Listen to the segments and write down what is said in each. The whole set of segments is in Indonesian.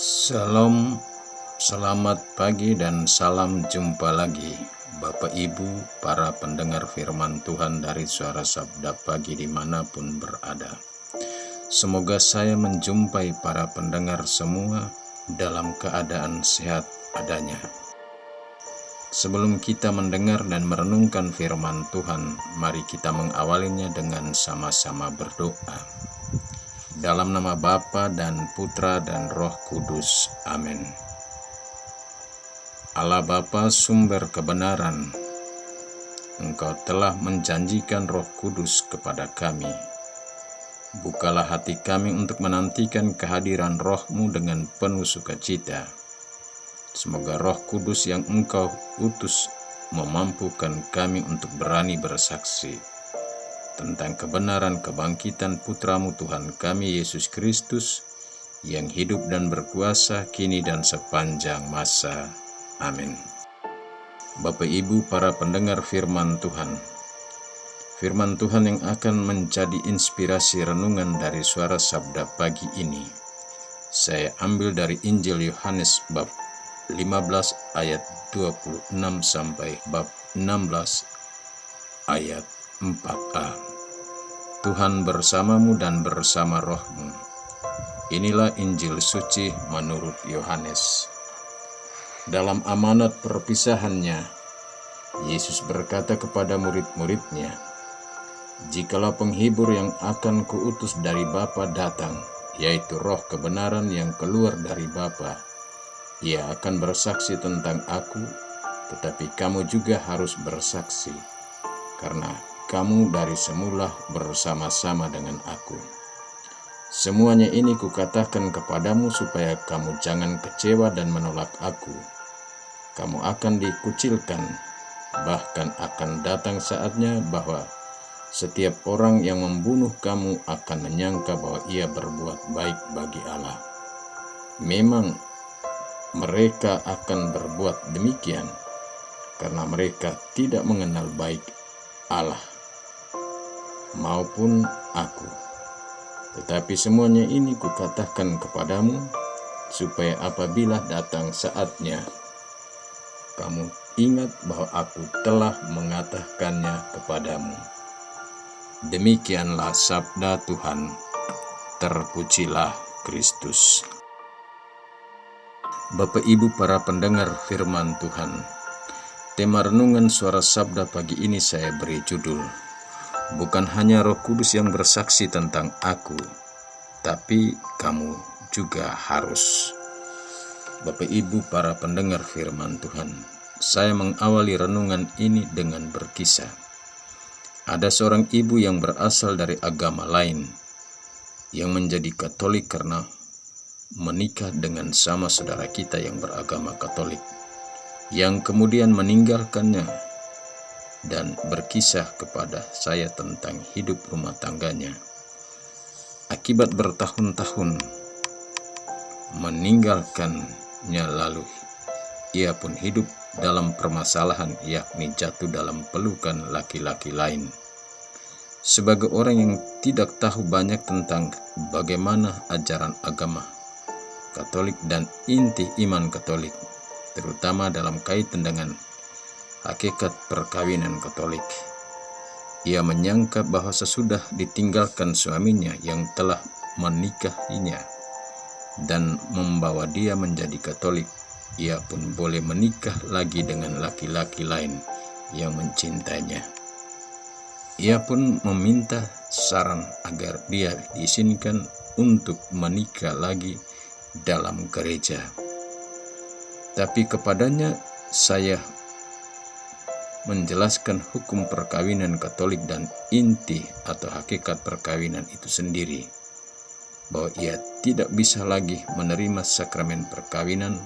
Salam, selamat pagi dan salam jumpa lagi Bapak Ibu para pendengar firman Tuhan dari Suara Sabda Pagi dimanapun berada. Semoga saya menjumpai para pendengar semua dalam keadaan sehat adanya. Sebelum kita mendengar dan merenungkan firman Tuhan, mari kita mengawalinya dengan sama-sama berdoa. Dalam nama Bapa dan Putra dan Roh Kudus. Amin. Allah Bapa, sumber kebenaran, Engkau telah menjanjikan Roh Kudus kepada kami. Bukalah hati kami untuk menantikan kehadiran Roh-Mu dengan penuh sukacita. Semoga Roh Kudus yang Engkau utus memampukan kami untuk berani bersaksi tentang kebenaran kebangkitan Putra-Mu Tuhan kami Yesus Kristus yang hidup dan berkuasa kini dan sepanjang masa. Amin. Bapak Ibu para pendengar firman Tuhan yang akan menjadi inspirasi renungan dari Suara Sabda Pagi ini, saya ambil dari Injil Yohanes bab 15 ayat 26 sampai bab 16 ayat 4a. Tuhan bersamamu dan bersama rohmu. Inilah Injil suci menurut Yohanes. Dalam amanat perpisahannya, Yesus berkata kepada murid-muridnya, "Jikalau penghibur yang akan kuutus dari Bapa datang, yaitu roh kebenaran yang keluar dari Bapa, ia akan bersaksi tentang aku, tetapi kamu juga harus bersaksi, karena kamu dari semula bersama-sama dengan aku. Semuanya ini kukatakan kepadamu supaya kamu jangan kecewa dan menolak aku. Kamu akan dikucilkan, bahkan akan datang saatnya bahwa setiap orang yang membunuh kamu akan menyangka bahwa ia berbuat baik bagi Allah. Memang mereka akan berbuat demikian, karena mereka tidak mengenal baik Allah maupun aku. Tetapi semuanya ini kukatakan kepadamu, supaya apabila datang saatnya, kamu ingat bahwa aku telah mengatakannya kepadamu." Demikianlah sabda Tuhan. Terpujilah Kristus. Bapak Ibu para pendengar firman Tuhan, tema renungan Suara Sabda pagi ini saya beri judul, "Bukan hanya Roh Kudus yang bersaksi tentang aku, tapi kamu juga harus." Bapak Ibu para pendengar firman Tuhan, saya mengawali renungan ini dengan berkisah. Ada seorang ibu yang berasal dari agama lain, yang menjadi Katolik karena menikah dengan sama saudara kita yang beragama Katolik, yang kemudian meninggalkannya dan berkisah kepada saya tentang hidup rumah tangganya. Akibat bertahun-tahun meninggalkannya, lalu ia pun hidup dalam permasalahan, yakni jatuh dalam pelukan laki-laki lain. Sebagai orang yang tidak tahu banyak tentang bagaimana ajaran agama Katolik dan inti iman Katolik, terutama dalam kaitan dengan hakikat perkawinan Katolik, ia menyangka bahwa sesudah ditinggalkan suaminya yang telah menikahinya dan membawa dia menjadi Katolik, ia pun boleh menikah lagi dengan laki-laki lain yang mencintainya. Ia pun meminta saran agar dia diizinkan untuk menikah lagi dalam gereja. Tapi kepadanya saya menjelaskan hukum perkawinan Katolik dan inti atau hakikat perkawinan itu sendiri, bahwa ia tidak bisa lagi menerima sakramen perkawinan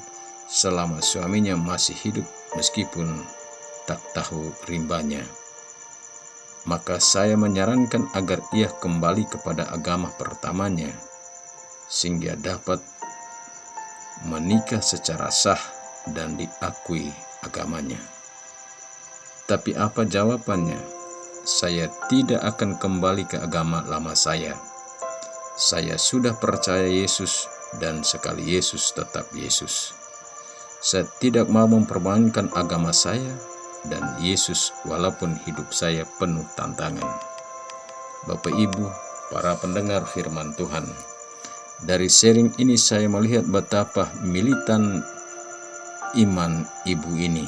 selama suaminya masih hidup meskipun tak tahu rimbanya. Maka saya menyarankan agar ia kembali kepada agama pertamanya, sehingga dapat menikah secara sah dan diakui agamanya. Tapi apa jawabannya? Saya tidak akan kembali ke agama lama saya. Saya sudah percaya Yesus dan sekali Yesus tetap Yesus. Saya tidak mau mempermainkan agama saya dan Yesus walaupun hidup saya penuh tantangan. Bapak Ibu, para pendengar firman Tuhan, dari sharing ini saya melihat betapa militan iman ibu ini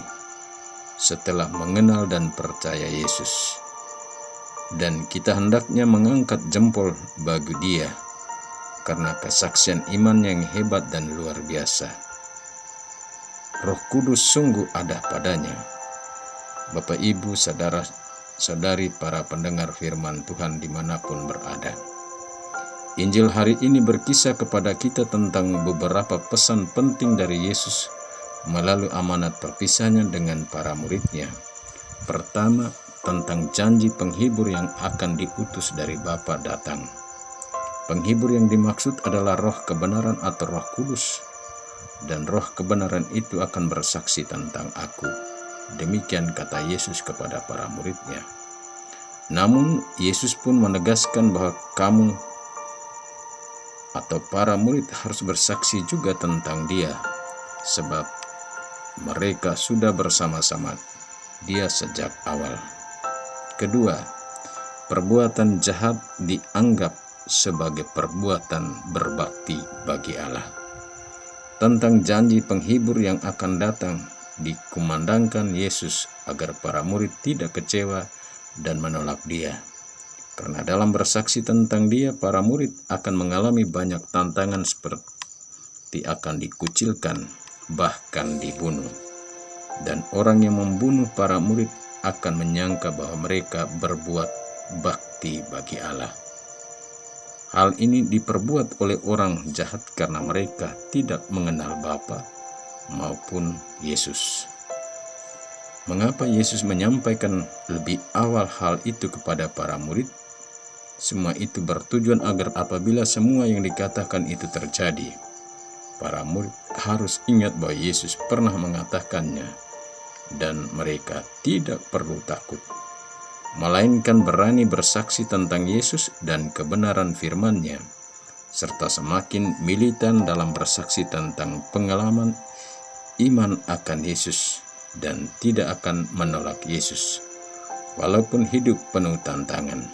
setelah mengenal dan percaya Yesus. Dan kita hendaknya mengangkat jempol bagi dia karena kesaksian iman yang hebat dan luar biasa. Roh Kudus sungguh ada padanya. Bapak Ibu, saudara-saudari, para pendengar firman Tuhan dimanapun berada. Injil hari ini berkisah kepada kita tentang beberapa pesan penting dari Yesus melalui amanat perpisahannya dengan para muridnya. Pertama, tentang janji penghibur yang akan diutus dari Bapa datang. Penghibur yang dimaksud adalah roh kebenaran atau Roh Kudus. Dan roh kebenaran itu akan bersaksi tentang aku. Demikian kata Yesus kepada para muridnya. Namun Yesus pun menegaskan bahwa kamu atau para murid harus bersaksi juga tentang dia, sebab mereka sudah bersama-sama dia sejak awal. Kedua, perbuatan jahat dianggap sebagai perbuatan berbakti bagi Allah. Tentang janji penghibur yang akan datang, dikumandangkan Yesus agar para murid tidak kecewa dan menolak dia. Karena dalam bersaksi tentang dia, para murid akan mengalami banyak tantangan seperti akan dikucilkan, bahkan dibunuh. Dan orang yang membunuh para murid akan menyangka bahwa mereka berbuat bakti bagi Allah. Hal ini diperbuat oleh orang jahat karena mereka tidak mengenal Bapa maupun Yesus. Mengapa Yesus menyampaikan lebih awal hal itu kepada para murid? Semua itu bertujuan agar apabila semua yang dikatakan itu terjadi, para murid harus ingat bahwa Yesus pernah mengatakannya dan mereka tidak perlu takut, melainkan berani bersaksi tentang Yesus dan kebenaran firman-Nya, serta semakin militan dalam bersaksi tentang pengalaman iman akan Yesus dan tidak akan menolak Yesus, walaupun hidup penuh tantangan.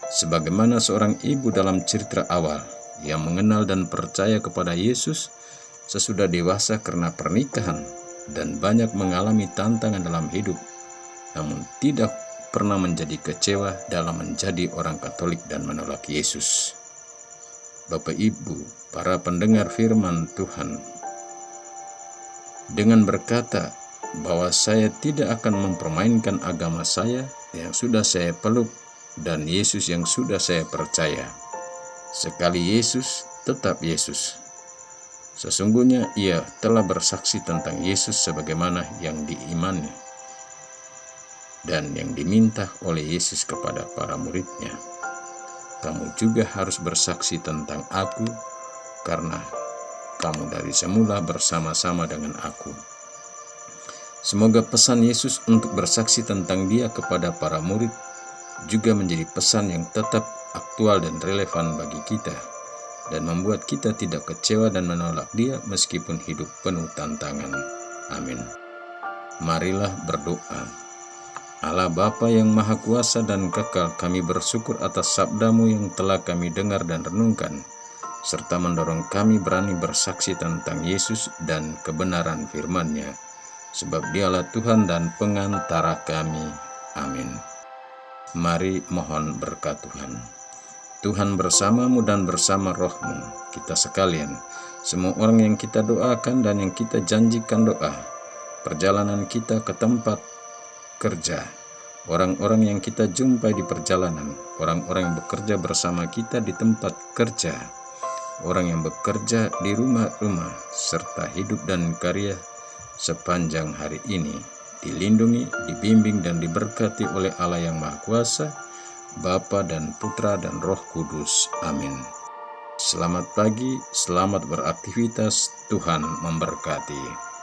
Sebagaimana seorang ibu dalam cerita awal yang mengenal dan percaya kepada Yesus sesudah dewasa karena pernikahan dan banyak mengalami tantangan dalam hidup, namun tidak pernah menjadi kecewa dalam menjadi orang Katolik dan menolak Yesus. Bapak Ibu, para pendengar firman Tuhan, dengan berkata bahwa saya tidak akan mempermainkan agama saya yang sudah saya peluk dan Yesus yang sudah saya percaya. Sekali Yesus, tetap Yesus. Sesungguhnya ia telah bersaksi tentang Yesus sebagaimana yang diimani dan yang diminta oleh Yesus kepada para muridnya. Kamu juga harus bersaksi tentang aku karena kamu dari semula bersama-sama dengan aku. Semoga pesan Yesus untuk bersaksi tentang dia kepada para murid juga menjadi pesan yang tetap aktual dan relevan bagi kita dan membuat kita tidak kecewa dan menolak dia meskipun hidup penuh tantangan. Amin. Marilah berdoa. Allah Bapa yang Maha Kuasa dan Kekal, kami bersyukur atas sabda-Mu yang telah kami dengar dan renungkan, serta mendorong kami berani bersaksi tentang Yesus dan kebenaran firman-Nya, sebab Dialah Tuhan dan pengantara kami. Amin. Mari mohon berkat Tuhan. Tuhan bersamamu dan bersama rohmu, kita sekalian, semua orang yang kita doakan dan yang kita janjikan doa, perjalanan kita ke tempat kerja, orang-orang yang kita jumpai di perjalanan, orang-orang yang bekerja bersama kita di tempat kerja, orang yang bekerja di rumah-rumah, serta hidup dan karya sepanjang hari ini, dilindungi, dibimbing, dan diberkati oleh Allah yang Maha Kuasa, Bapa dan Putra dan Roh Kudus. Amin. Selamat pagi, selamat beraktivitas, Tuhan memberkati.